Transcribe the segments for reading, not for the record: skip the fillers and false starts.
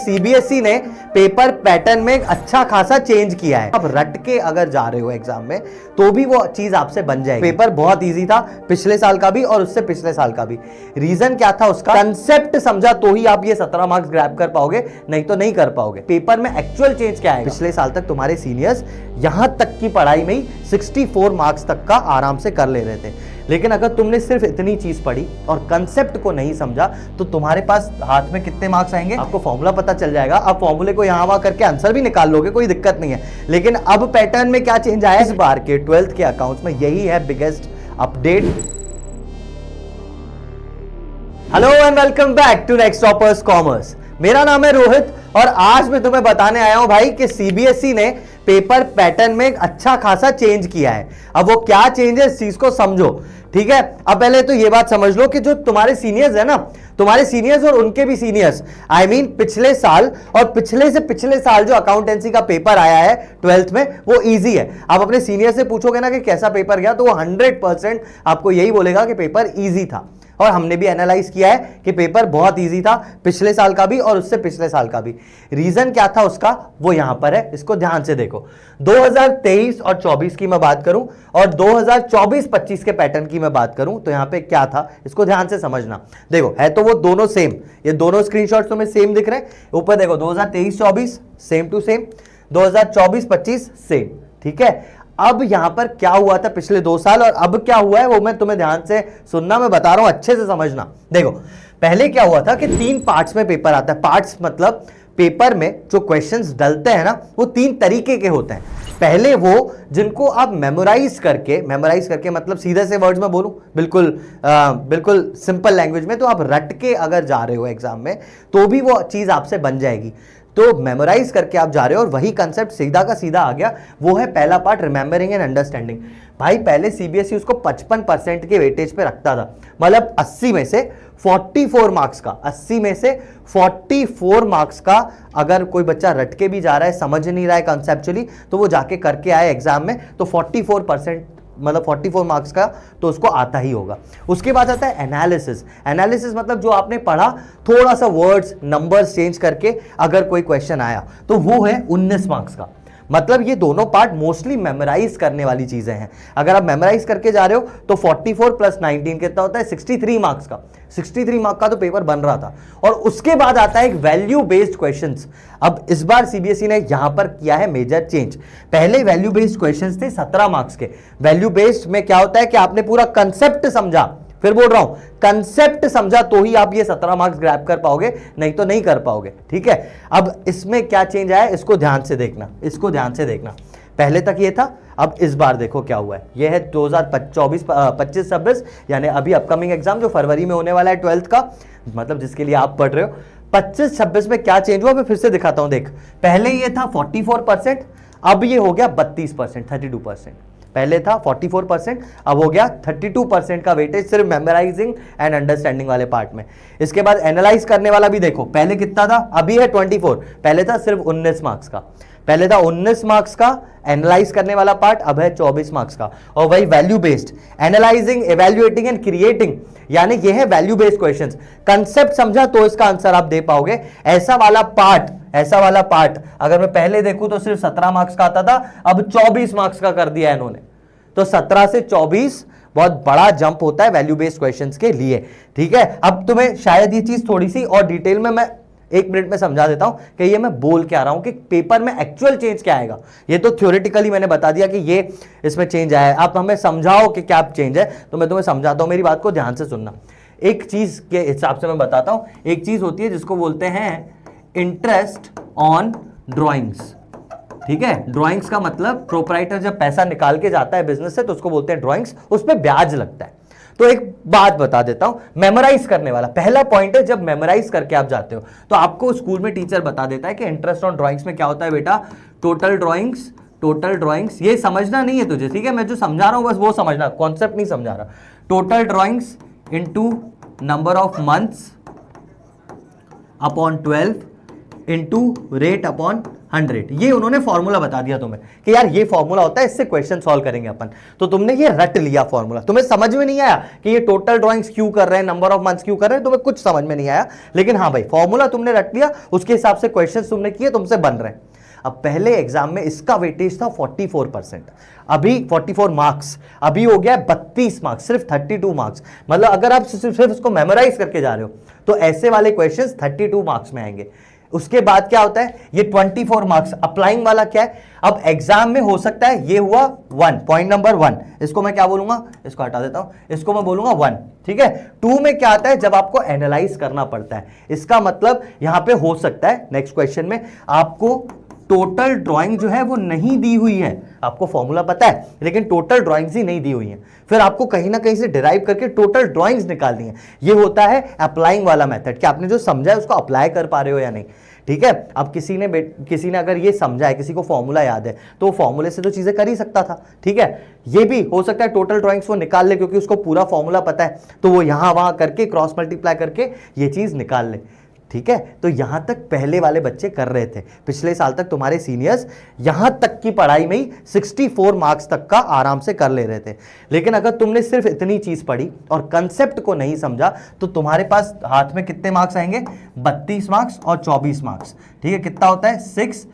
CBSE ने paper pattern में अच्छा खासा चेंज किया है। अब रट के अगर जा रहे हो एग्जाम में तो भी वो चीज आपसे बन जाएगी। पेपर बहुत इजी था पिछले साल का भी और उससे पिछले साल का भी। रीजन क्या था उसका? कंसेप्ट समझा तो ही आप ये 17 मार्क्स ग्रैब कर पाओगे, नहीं तो नहीं कर पाओगे। पेपर में एक्चुअल चेंज क्या है? पिछले साल तक तुम्हारे सीनियर्स यहां तक की पढ़ाई में ही 64 मार्क्स तक का आराम से कर ले रहे थे, लेकिन अगर तुमने सिर्फ इतनी चीज पढ़ी और कंसेप्ट को नहीं समझा तो तुम्हारे पास हाथ में कितने मार्क्स आएंगे? आपको फॉर्मूला पता चल जाएगा, आप फॉर्मूले को यहां वहां करके आंसर भी निकाल लोगे, कोई दिक्कत नहीं है। लेकिन अब पैटर्न में क्या चेंज आया इस बार के 12th के अकाउंट्स में, यही है biggest update. Hello and welcome back to next toppers commerce. मेरा नाम है रोहित और आज मैं तुम्हें बताने आया हूं भाई कि सीबीएसई ने पेपर पैटर्न में अच्छा खासा चेंज किया है। अब वो क्या चेंज है इस चीज को समझो, ठीक है। अब पहले तो ये बात समझ लो कि जो तुम्हारे सीनियर्स है ना, तुम्हारे सीनियर्स और उनके भी सीनियर्स, आई मीन पिछले साल और पिछले से पिछले साल जो अकाउंटेंसी का पेपर आया है 12th में वो इजी है। आप अपने सीनियर से पूछोगे ना कि कैसा पेपर गया तो वो 100% आपको यही बोलेगा कि पेपर इजी था। और हमने भी एनालाइज किया है कि पेपर बहुत इजी था पिछले साल का भी और उससे पिछले साल का भी। रीजन क्या था उसका वो यहां पर है, इसको ध्यान से देखो। 2023 और 24 की मैं बात करूं और 2024-25 के पैटर्न की मैं बात करूं तो यहां पे क्या था इसको ध्यान से समझना। देखो है तो वो दोनों सेम, ये दोनों स्क्रीनशॉट्स तुम्हें सेम दिख रहे हैं। ऊपर देखो 2023-24 सेम टू सेम, 2024-25 सेम, ठीक है। अब यहां पर क्या हुआ था पिछले 2 साल और अब क्या हुआ है वो मैं तुम्हें ध्यान से सुनना, मैं बता रहा हूं अच्छे से समझना। देखो पहले क्या हुआ था कि 3 पार्ट्स में पेपर आता है। पार्ट्स मतलब पेपर में जो क्वेश्चंस डलते हैं ना वो 3 तरीके के होते हैं। पहले वो जिनको आप मेमोराइज करके मतलब सीधे से वर्ड्स में बोलूं बिल्कुल सिंपल लैंग्वेज में, तो आप रट के अगर जा रहे हो एग्जाम में तो भी वो चीज आपसे बन जाएगी। तो मेमोराइज करके आप जा रहे हो और वही कंसेप्ट सीधा का सीधा आ गया, वो है पहला पार्ट रिमेंबरिंग एंड अंडरस्टैंडिंग। भाई पहले सीबीएसई उसको 55% के वेटेज पे रखता था, मतलब 80 में से 44 मार्क्स का, 80 में से 44 मार्क्स का अगर कोई बच्चा रट के भी जा रहा है, समझ नहीं रहा है कंसेप्चुअली, तो वो जाके करके आए एग्जाम में तो 44% मतलब 44 मार्क्स का तो उसको आता ही होगा। उसके बाद आता है एनालिसिस मतलब जो आपने पढ़ा थोड़ा सा वर्ड्स नंबर्स चेंज करके अगर कोई क्वेश्चन आया तो वो है 19 मार्क्स का। मतलब ये दोनों पार्ट मोस्टली मेमोराइज करने वाली चीजें हैं। अगर आप मेमोराइज करके जा रहे हो तो 44 + 19 कितना होता है 63 मार्क्स का। 63 मार्क्स का तो पेपर बन रहा था। और उसके बाद आता है एक वैल्यू बेस्ड क्वेश्चंस। अब इस बार सीबीएसई ने यहां पर किया है मेजर चेंज। पहले वैल्यू बेस्ड क्वेश्चंस थे 17 मार्क्स के। वैल्यू बेस्ड में क्या होता है कि आपने पूरा कंसेप्ट समझा, फिर बोल रहा हूं कंसेप्ट समझा तो ही आप ये 17 मार्क्स ग्रैब कर पाओगे, नहीं तो नहीं कर पाओगे, ठीक है। अब इसमें क्या चेंज आया इसको ध्यान से देखना, पहले तक ये था, अब इस बार देखो क्या हुआ है। ये है 2024-25-26 यानी अभी अपकमिंग एग्जाम जो फरवरी में होने वाला है 12th का, मतलब जिसके लिए आप पढ़ रहे हो। 25-26 में क्या चेंज हुआ मैं फिर से दिखाता हूं। देख पहले ये था 44%, अब ये हो गया 32%, 32%। पहले था 44%, अब हो गया 32% का वेटेज सिर्फ मेमोराइजिंग एंड अंडरस्टैंडिंग वाले पार्ट में। इसके बाद एनालाइज करने वाला भी देखो, पहले कितना था, अभी है 24, पहले था सिर्फ 19 मार्क्स का। पहले था 19 मार्क्स का एनालाइज करने वाला पार्ट, अब है 24 मार्क्स का। और वही value based analysing, evaluating and creating, यानी ये है वैल्यू बेस्ड क्वेश्चंस। कंसेप्ट समझा तो इसका आंसर आप दे पाओगे। ऐसा वाला पार्ट अगर मैं पहले देखूं तो सिर्फ 17 मार्क्स का आता था, अब 24 मार्क्स का कर दिया है इन्होंने। तो 17 से 24 बहुत बड़ा जंप होता है वैल्यू बेस्ड क्वेश्चंस के लिए, ठीक है। अब तुम्हें शायद ये चीज थोड़ी सी और डिटेल में मैं 1 मिनट में समझा देता हूं कि ये मैं बोल के आ रहा हूं कि पेपर में एक्चुअल चेंज क्या आएगा। ये तो थ्योरेटिकली मैंने बता दिया कि ये इसमें चेंज आया है, आप हमें समझाओ कि क्या चेंज है तो मैं तुम्हें समझाता हूं, मेरी बात को ध्यान से सुनना। एक चीज के हिसाब से मैं बताता हूं। एक चीज होती है जिसको बोलते हैं इंटरेस्ट ऑन ड्रॉइंग्स, ठीक है। ड्राइंग्स का मतलब प्रोप्राइटर जब पैसा निकाल के जाता है बिजनेस से तो उसको बोलते हैं ड्राइंग्स, उस पर ब्याज लगता है। तो एक बात बता देता हूं, मेमोराइज करने वाला पहला पॉइंट है, जब मेमोराइज करके आप जाते हो तो आपको स्कूल में टीचर बता देता है कि इंटरेस्ट ऑन ड्राइंग्स में क्या होता है बेटा, टोटल ड्राइंग्स। ये समझना नहीं है तुझे, ठीक है, मैं जो समझा रहा हूं बस वो समझना, कॉन्सेप्ट नहीं समझा रहा। Total drawings into number of months upon 12 into rate upon 100। ये उन्होंने फॉर्मूला बता दिया तुम्हें कि यार ये फॉर्मूला होता है, इससे क्वेश्चन सॉल्व करेंगे अपन, तो तुमने ये रट लिया फॉर्मूला। तुम्हें समझ में नहीं आया कि ये टोटल ड्राइंग्स क्यों कर रहे हैं, नंबर ऑफ मंथ्स क्यों कर रहे हैं, तुम्हें कुछ समझ में नहीं आया, लेकिन हाँ भाई फॉर्मूला तुमने रट लिया, उसके हिसाब से क्वेश्चन तुमने किए, तुमसे बन रहे हैं। अब पहले एग्जाम में इसका वेटेज था 44%, अभी 44 मार्क्स, अभी हो गया 32 मार्क्स, सिर्फ 32 मार्क्स। मतलब अगर आप सिर्फ उसको मेमोराइज करके जा रहे हो तो ऐसे वाले क्वेश्चंस 32 मार्क्स में आएंगे। उसके बाद क्या होता है, ये 24 मार्क्स। अप्लाइंग वाला क्या है, अब एग्जाम में हो सकता है ये हुआ 1, पॉइंट नंबर 1, इसको मैं क्या बोलूंगा, इसको हटा देता हूं, इसको मैं बोलूंगा 1, ठीक है। 2 में क्या आता है, जब आपको एनालाइज करना पड़ता है, इसका मतलब यहां पे हो सकता है नेक्स्ट क्वेश्चन में आपको टोटल ड्राइंग जो है वो नहीं दी हुई है, आपको फॉर्मूला पता है लेकिन टोटल ड्राइंग्स ही नहीं दी हुई है, फिर आपको कहीं ना कहीं से डिराइव करके टोटल ड्राइंग्स निकालनी है। ये होता है अप्लाइंग वाला मेथड, कि आपने जो समझा है उसको अप्लाई कर पा रहे हो या नहीं, ठीक है। अब किसी ने अगर ये समझा है, किसी को फॉर्मूला याद है, तो फॉर्मूले से तो चीजें कर ही सकता था, ठीक है। ये भी हो सकता है टोटल ड्राइंग्स वो निकाल ले, क्योंकि उसको पूरा फॉर्मूला पता है, तो वो यहां वहां करके क्रॉस मल्टीप्लाई करके ये चीज निकाल ले, ठीक है। तो यहां तक पहले वाले बच्चे कर रहे थे, पिछले साल तक तुम्हारे सीनियर्स यहां तक की पढ़ाई में ही 64 मार्क्स तक का आराम से कर ले रहे थे। लेकिन अगर तुमने सिर्फ इतनी चीज पढ़ी और कंसेप्ट को नहीं समझा, तो तुम्हारे पास हाथ में कितने मार्क्स आएंगे, 32 मार्क्स और 24 मार्क्स, ठीक है। कितना होता है 56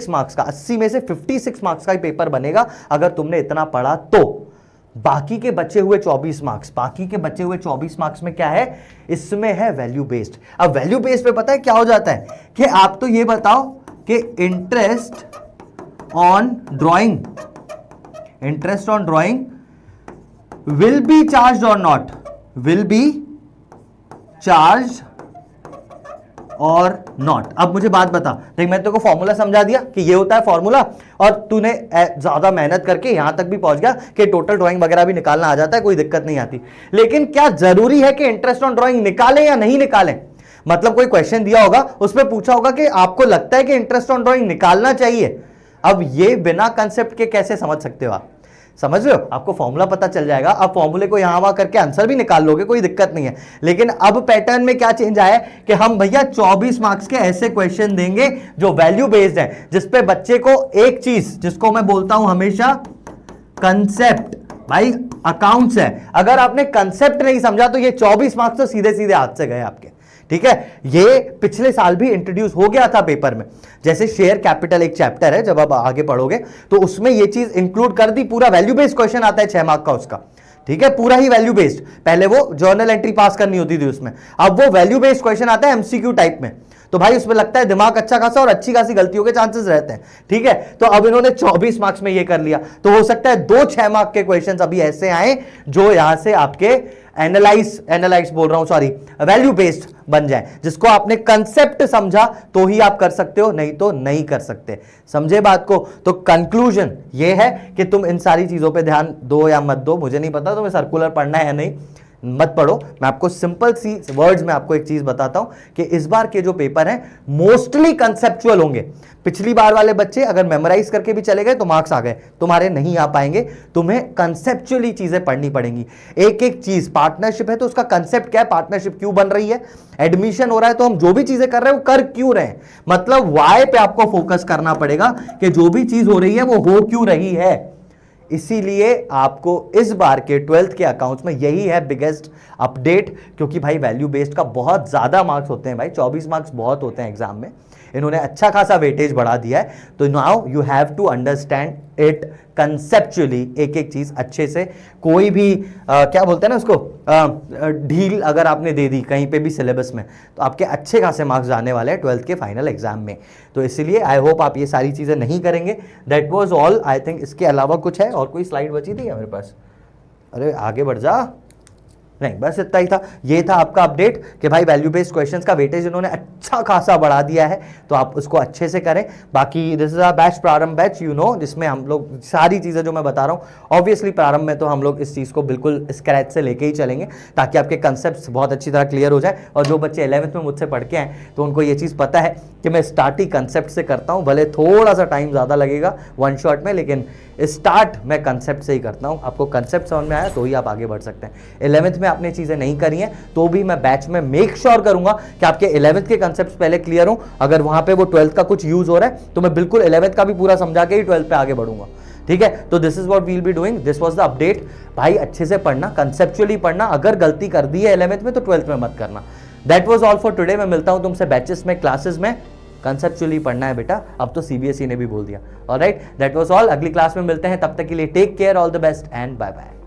मार्क्स का, 80 में से 56 मार्क्स का ही पेपर बनेगा अगर तुमने इतना पढ़ा तो। बाकी के बचे हुए 24 मार्क्स में क्या है, इसमें है वैल्यू बेस्ड। अब वैल्यू बेस्ड पे पता है क्या हो जाता है कि आप तो ये बताओ कि interest on drawing will be charge और नॉट, विल बी चार्ज और नॉट। अब मुझे बात बता, देख मैं तेरे को फॉर्मूला समझा दिया कि ये होता है फॉर्मूला, और तूने ज्यादा मेहनत करके यहां तक भी पहुंच गया कि टोटल ड्राइंग वगैरह भी निकालना आ जाता है, कोई दिक्कत नहीं आती। लेकिन क्या जरूरी है कि इंटरेस्ट ऑन ड्राइंग निकालें या नहीं निकालें? मतलब कोई क्वेश्चन दिया होगा, उसमें पूछा होगा कि आपको लगता है कि इंटरेस्ट ऑन ड्राइंग निकालना चाहिए। अब ये बिना कंसेप्ट के कैसे समझ सकते हो आप? समझ रहे हो? आपको फॉर्मूला पता चल जाएगा, अब फॉर्मूले को यहां वहां करके आंसर भी निकाल लोगे, कोई दिक्कत नहीं है। लेकिन अब पैटर्न में क्या चेंज आया है कि हम भैया 24 मार्क्स के ऐसे क्वेश्चन देंगे जो वैल्यू बेस्ड है, जिसपे बच्चे को एक चीज, जिसको मैं बोलता हूं हमेशा कंसेप्ट, भाई अकाउंट्स है, अगर आपने कंसेप्ट नहीं समझा तो ये 24 मार्क्स तो सीधे सीधे हाथ से गए आपके, ठीक है। ये पिछले साल भी इंट्रोड्यूस हो गया था पेपर में, जैसे शेयर कैपिटल एक चैप्टर है, जब आप आगे पढ़ोगे तो उसमें ये चीज इंक्लूड कर दी, पूरा वैल्यू बेस्ड क्वेश्चन आता है 6 मार्क का उसका, ठीक है, पूरा ही वैल्यू बेस्ड। पहले वो जर्नल एंट्री पास करनी होती थी उसमें, अब वो वैल्यू बेस्ड क्वेश्चन आता है एमसीक्यू टाइप में, तो भाई उसमें लगता है दिमाग अच्छा खासा और अच्छी खासी गलतियों के चांसेस रहते हैं, ठीक है। तो अब इन्होंने 24 मार्क्स में ये कर लिया, तो हो सकता है 2 6 मार्क के क्वेश्चंस अभी ऐसे आए जो यहां से आपके एनालाइज बोल रहा हूं, सॉरी, वैल्यू बेस्ड बन जाए, जिसको आपने कंसेप्ट समझा तो ही आप कर सकते हो, नहीं तो नहीं कर सकते। समझे बात को? तो कंक्लूजन ये है कि तुम इन सारी चीजों पे ध्यान दो या मत दो, मुझे नहीं पता तुम्हें सर्कुलर पढ़ना है या नहीं, मत पढ़ो। मैं आपको सिंपल सी वर्ड्स में आपको एक चीज बताता हूं कि इस बार के जो पेपर हैं मोस्टली कंसेप्चुअल होंगे। पिछली बार वाले बच्चे अगर मेमोराइज करके भी चले गए तो मार्क्स आ गए, तुम्हारे नहीं आ पाएंगे, तुम्हें कंसेप्चुअली चीजें पढ़नी पड़ेंगी। एक एक चीज, पार्टनरशिप है तो उसका कंसेप्ट क्या है, पार्टनरशिप क्यों बन रही है, एडमिशन हो रहा है तो हम जो भी चीजें कर रहे हैं वो कर क्यों रहे हैं, मतलब वाई पे आपको फोकस करना पड़ेगा कि जो भी चीज हो रही है वो हो क्यों रही है। इसीलिए आपको इस बार के 12th के अकाउंट्स में यही है बिगेस्ट अपडेट, क्योंकि भाई वैल्यू बेस्ड का बहुत ज्यादा मार्क्स होते हैं भाई, 24 मार्क्स बहुत होते हैं एग्जाम में, इन्होंने अच्छा खासा वेटेज बढ़ा दिया है। तो now you have to understand it conceptually, एक एक चीज अच्छे से। कोई भी क्या बोलते हैं ना उसको, ढील अगर आपने दे दी कहीं पे भी सिलेबस में तो आपके अच्छे खासे मार्क्स आने वाले हैं 12th के फाइनल एग्जाम में। तो इसलिए आई होप आप ये सारी चीजें नहीं करेंगे। That was all I think. इसके अलावा कुछ है और कोई स्लाइड बची थी मेरे पास? अरे आगे बढ़ जा, नहीं बस इतना ही था। ये था आपका अपडेट कि भाई वैल्यू बेस्ड क्वेश्चंस का वेटेज इन्होंने अच्छा खासा बढ़ा दिया है, तो आप उसको अच्छे से करें। बाकी दिस इज अ बैच, प्रारंभ बैच, यू नो, जिसमें हम लोग सारी चीज़ें जो मैं बता रहा हूँ, ऑब्वियसली प्रारंभ में तो हम लोग इस चीज़ को बिल्कुल स्क्रैच से लेके ही चलेंगे ताकि आपके कंसेप्ट बहुत अच्छी तरह क्लियर हो जाए। और जो बच्चे 11th में मुझसे पढ़ के आए तो उनको ये चीज़ पता है कि मैं स्टार्ट ही कंसेप्ट से करता हूँ, भले थोड़ा सा टाइम ज़्यादा लगेगा वन शॉट में, लेकिन स्टार्ट मैं कंसेप्ट से ही करता हूँ। आपको कंसेप्ट समझ में आया तो ही आप आगे बढ़ सकते हैं। 11th में आपने चीजें नहीं करी हैं तो भी मैं बैच में मेक श्योर करूंगा कि आपके 11th के कंसेप्ट पहले क्लियर हो। अगर वहां पे वो 12th का कुछ यूज हो रहा है तो मैं बिल्कुल 11th का भी पूरा समझा के ही 12th पे आगे बढ़ूंगा, ठीक है। तो this is what we'll be doing, this was the update. भाई अच्छे से पढ़ना, कंसेप्चुअली पढ़ना, अगर गलती कर दी है 11th में तो 12th में मत करना। That was all for today. मैं मिलता हूं तुमसे बैचेस में, क्लासेस में। कंसेप्चुअली पढ़ना है बेटा, अब तो सीबीएसई ने भी बोल दिया। Alright, that was all. अगली क्लास में मिलते हैं, तब तक के लिए take care, all the best and bye bye.